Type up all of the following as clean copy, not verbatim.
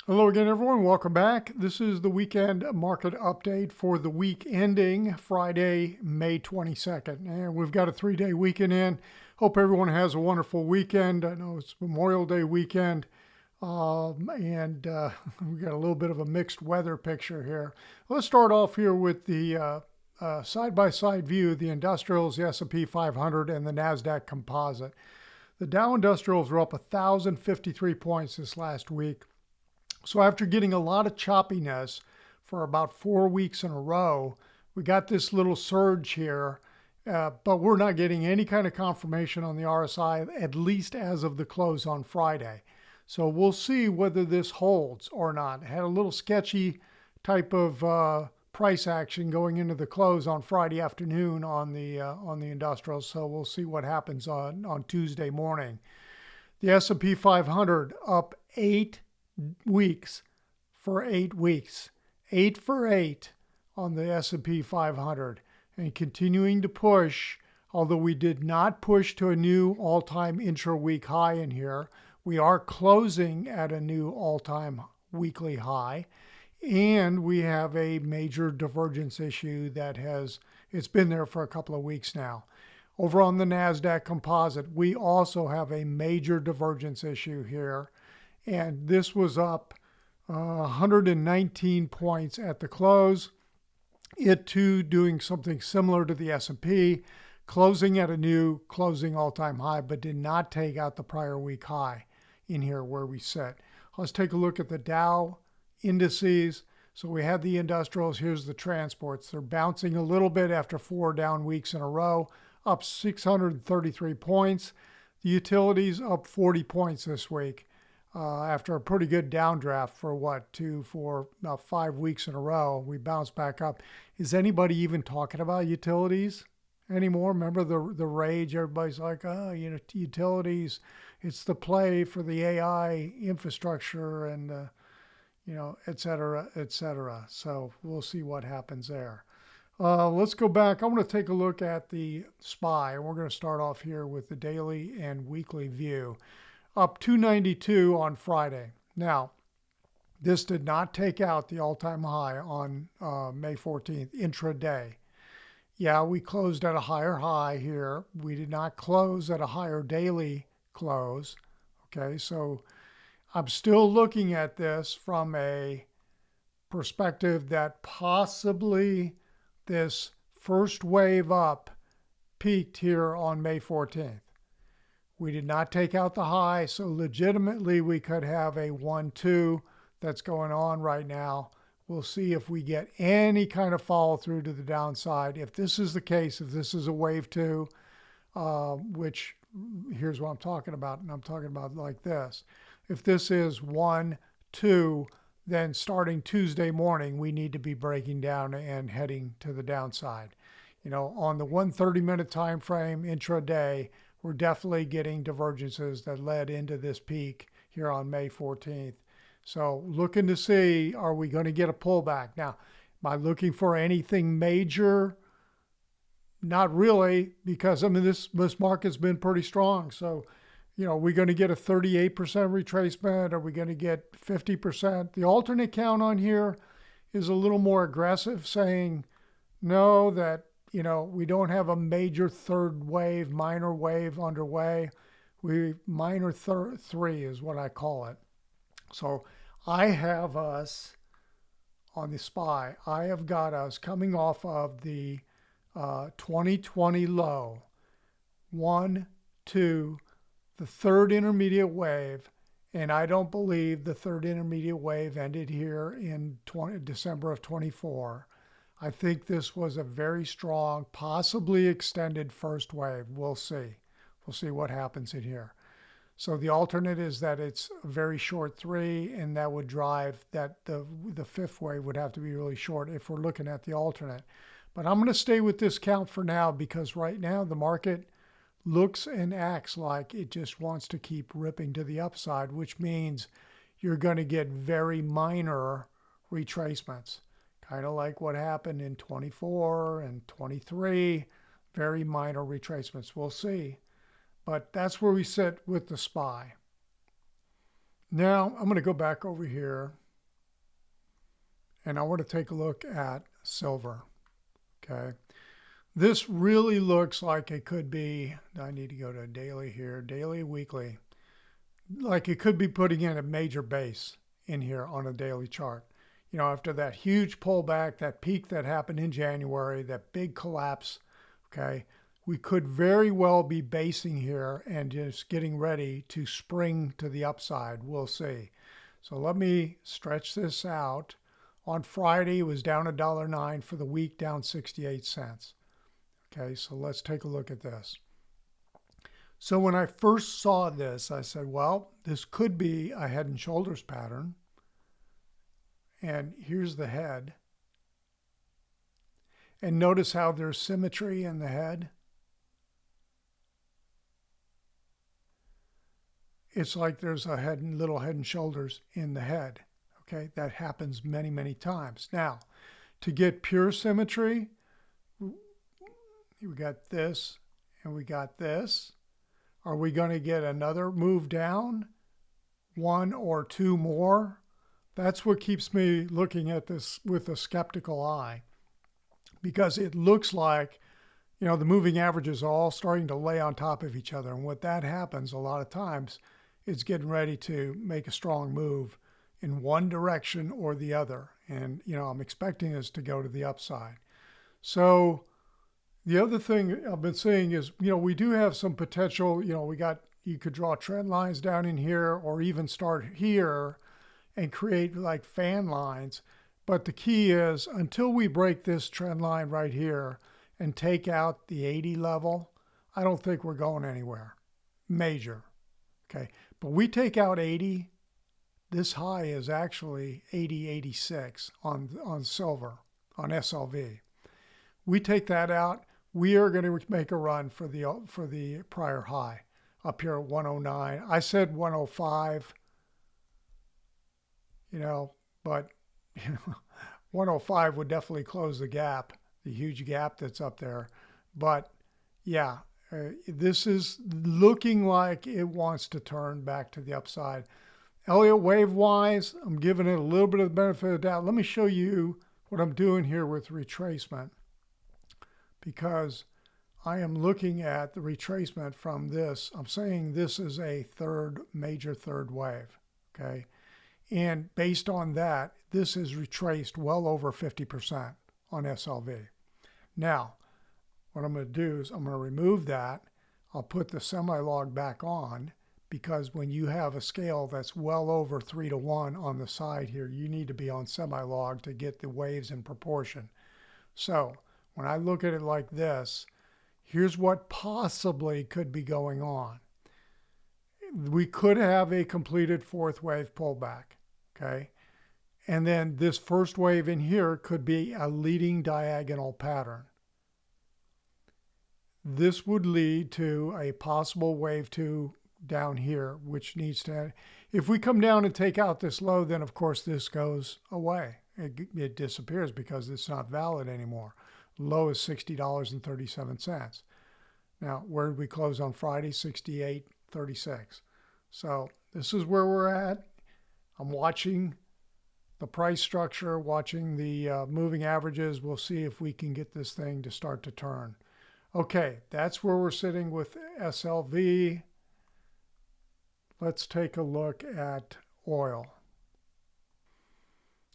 Hello again, everyone. Welcome back. This is the weekend market update for the week ending Friday, May 22nd. And we've got a 3-day weekend in. Hope everyone has a wonderful weekend. I know it's Memorial Day weekend. And we got a little bit of a mixed weather picture here. Let's start off here with the side-by-side view, the industrials, the S&P 500, and the Nasdaq composite. The Dow Industrials were up 1,053 points this last week. So after getting a lot of choppiness for about 4 weeks in a row, we got this little surge here, but we're not getting any kind of confirmation on the RSI, at least as of the close on Friday. So we'll see whether this holds or not. Had a little sketchy type of price action going into the close on Friday afternoon on the industrials. So we'll see what happens on Tuesday morning. The S&P 500 up 8 weeks for 8 weeks, 8 for 8 on the S&P 500, and continuing to push. Although we did not push to a new all-time intra-week high in here, we are closing at a new all-time weekly high, and we have a major divergence issue that it's been there for a couple of weeks now. Over on the Nasdaq composite, we also have a major divergence issue here. And this was up 119 points at the close. It too doing something similar to the S&P, closing at a new closing all-time high, but did not take out the prior week high in here where we sit. Let's take a look at the Dow indices. So we had the industrials. Here's the transports. They're bouncing a little bit after 4 down weeks in a row, up 633 points. The utilities up 40 points this week. After a pretty good downdraft for about 5 weeks in a row, we bounced back up. Is anybody even talking about utilities anymore? Remember the rage? Everybody's like, oh, utilities, it's the play for the AI infrastructure and, et cetera, et cetera. So we'll see what happens there. Let's go back. I want to take a look at the SPY, and we're going to start off here with the daily and weekly view. Up 292 on Friday. Now, this did not take out the all-time high on May 14th, intraday. Yeah, we closed at a higher high here. We did not close at a higher daily close. Okay, so I'm still looking at this from a perspective that possibly this first wave up peaked here on May 14th. We did not take out the high, so legitimately we could have a 1-2 that's going on right now. We'll see if we get any kind of follow through to the downside. If this is the case, if this is a wave 2, which here's what I'm talking about, and I'm talking about like this. If this is 1-2, then starting Tuesday morning, we need to be breaking down and heading to the downside. On the 130-minute time frame intraday, we're definitely getting divergences that led into this peak here on May 14th. So looking to see, are we going to get a pullback? Now, am I looking for anything major? Not really, because this market's been pretty strong. So, are we going to get a 38% retracement? Are we going to get 50%? The alternate count on here is a little more aggressive, saying no, that we don't have a major third wave, minor wave underway. Minor 3 is what I call it. So I have us on the SPY. I have got us coming off of the 2020 low, 1, 2, the third intermediate wave. And I don't believe the third intermediate wave ended here in December of 24. I think this was a very strong, possibly extended first wave. We'll see. We'll see what happens in here. So the alternate is that it's a very short 3, and that would drive that the fifth wave would have to be really short if we're looking at the alternate. But I'm going to stay with this count for now, because right now the market looks and acts like it just wants to keep ripping to the upside, which means you're going to get very minor retracements. Kind of like what happened in 24 and 23, very minor retracements. We'll see. But that's where we sit with the SPY. Now I'm going to go back over here and I want to take a look at silver. Okay. This really looks like it could be, I need to go to daily here, daily, weekly. Like it could be putting in a major base in here on a daily chart. You know, after that huge pullback, that peak that happened in January, that big collapse, okay, we could very well be basing here and just getting ready to spring to the upside. We'll see. So let me stretch this out. On Friday, it was down $1.09. For the week, down 68 cents. Okay, so let's take a look at this. So when I first saw this, I said, well, this could be a head and shoulders pattern. And here's the head. And notice how there's symmetry in the head. It's like there's a little head and shoulders in the head. Okay, that happens many, many times. Now, to get pure symmetry, we got this and we got this. Are we going to get another move down? One or two more? That's what keeps me looking at this with a skeptical eye, because it looks like, you know, the moving averages are all starting to lay on top of each other. And what that happens a lot of times, it's getting ready to make a strong move in one direction or the other. And, you know, I'm expecting this to go to the upside. So the other thing I've been saying is, you know, we do have some potential, you know, you could draw trend lines down in here or even start here and create like fan lines. But the key is until we break this trend line right here and take out the 80 level, I don't think we're going anywhere major. Okay. But we take out 80, this high is actually 80.86 on silver, on SLV. We take that out, we are going to make a run for the prior high up here at 109. I said 105, you know, but 105 would definitely close the gap, the huge gap that's up there. But yeah, this is looking like it wants to turn back to the upside. Elliott Wave wise, I'm giving it a little bit of the benefit of the doubt. Let me show you what I'm doing here with retracement, because I am looking at the retracement from this. I'm saying this is a major third wave, okay? And based on that, this is retraced well over 50% on SLV. Now, what I'm going to do is I'm going to remove that. I'll put the semi-log back on, because when you have a scale that's well over 3-to-1 on the side here, you need to be on semi-log to get the waves in proportion. So when I look at it like this, here's what possibly could be going on. We could have a completed fourth wave pullback, okay? And then this first wave in here could be a leading diagonal pattern. This would lead to a possible wave 2 down here, which needs to, if we come down and take out this low, then of course this goes away. It disappears because it's not valid anymore. Low is $60.37. Now, where did we close on Friday? 68.36. So this is where we're at. I'm watching the price structure, watching the moving averages. We'll see if we can get this thing to start to turn. Okay, that's where we're sitting with SLV. Let's take a look at oil.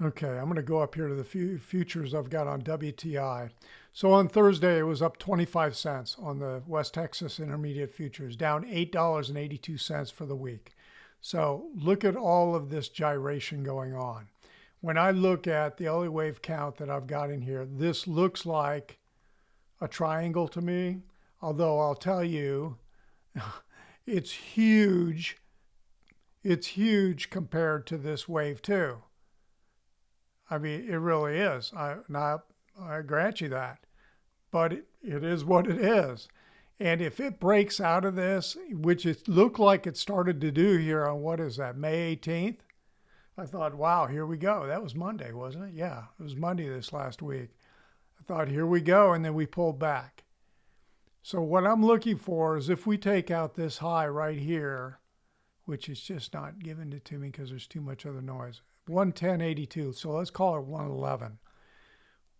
Okay, I'm going to go up here to the futures I've got on WTI. So on Thursday, it was up 25 cents on the West Texas Intermediate Futures, down $8.82 for the week. So look at all of this gyration going on. When I look at the Elliott Wave count that I've got in here, this looks like a triangle to me, although I'll tell you, it's huge. It's huge compared to this wave 2. I mean, it really is. I grant you that. But it is what it is. And if it breaks out of this, which it looked like it started to do here on, what is that, May 18th? I thought, wow, here we go. That was Monday, wasn't it? Yeah, it was Monday this last week. I thought, here we go, and then we pulled back. So what I'm looking for is if we take out this high right here, which is just not giving it to me because there's too much other noise. 110.82. So let's call it 111.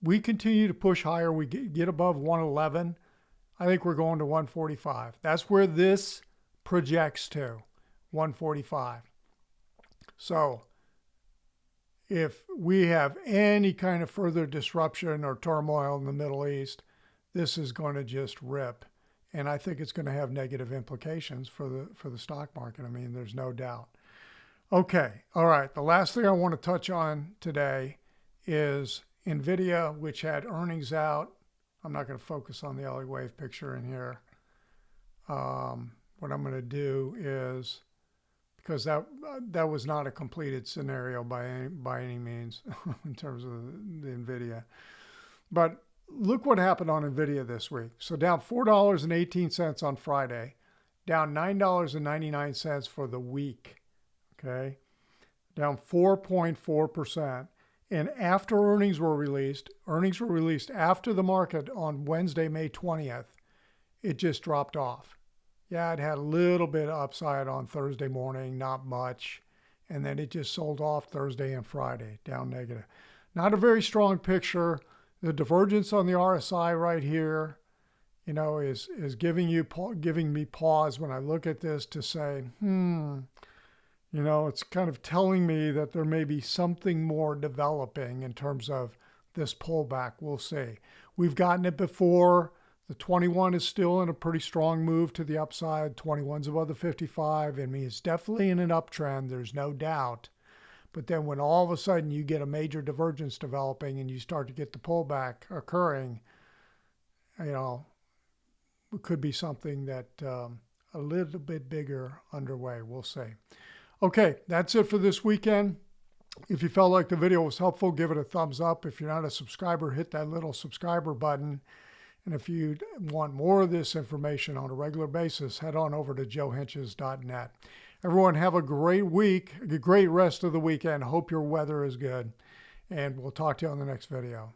We continue to push higher. We get above 111. I think we're going to 145. That's where this projects to, 145. So if we have any kind of further disruption or turmoil in the Middle East, this is going to just rip. And I think it's going to have negative implications for the stock market. I mean, there's no doubt. Okay. All right. The last thing I want to touch on today is Nvidia, which had earnings out. I'm not going to focus on the Elliott Wave picture in here. What I'm going to do is, because that was not a completed scenario by any means in terms of the Nvidia. But look what happened on Nvidia this week. So down $4.18 on Friday, down $9.99 for the week. Okay, down 4.4%. And after earnings were released after the market on Wednesday, May 20th, it just dropped off. Yeah, it had a little bit of upside on Thursday morning, not much. And then it just sold off Thursday and Friday, down negative. Not a very strong picture. The divergence on the RSI right here, you know, is giving me pause when I look at this to say, you know, it's kind of telling me that there may be something more developing in terms of this pullback. We'll see. We've gotten it before. The 21 is still in a pretty strong move to the upside. 21's above the 55. I mean, it's definitely in an uptrend. There's no doubt. But then when all of a sudden you get a major divergence developing and you start to get the pullback occurring, you know, it could be something that a little bit bigger underway. We'll see. Okay, that's it for this weekend. If you felt like the video was helpful, give it a thumbs up. If you're not a subscriber, hit that little subscriber button. And if you want more of this information on a regular basis, head on over to joehenches.net. Everyone have a great week, a great rest of the weekend. Hope your weather is good. And we'll talk to you on the next video.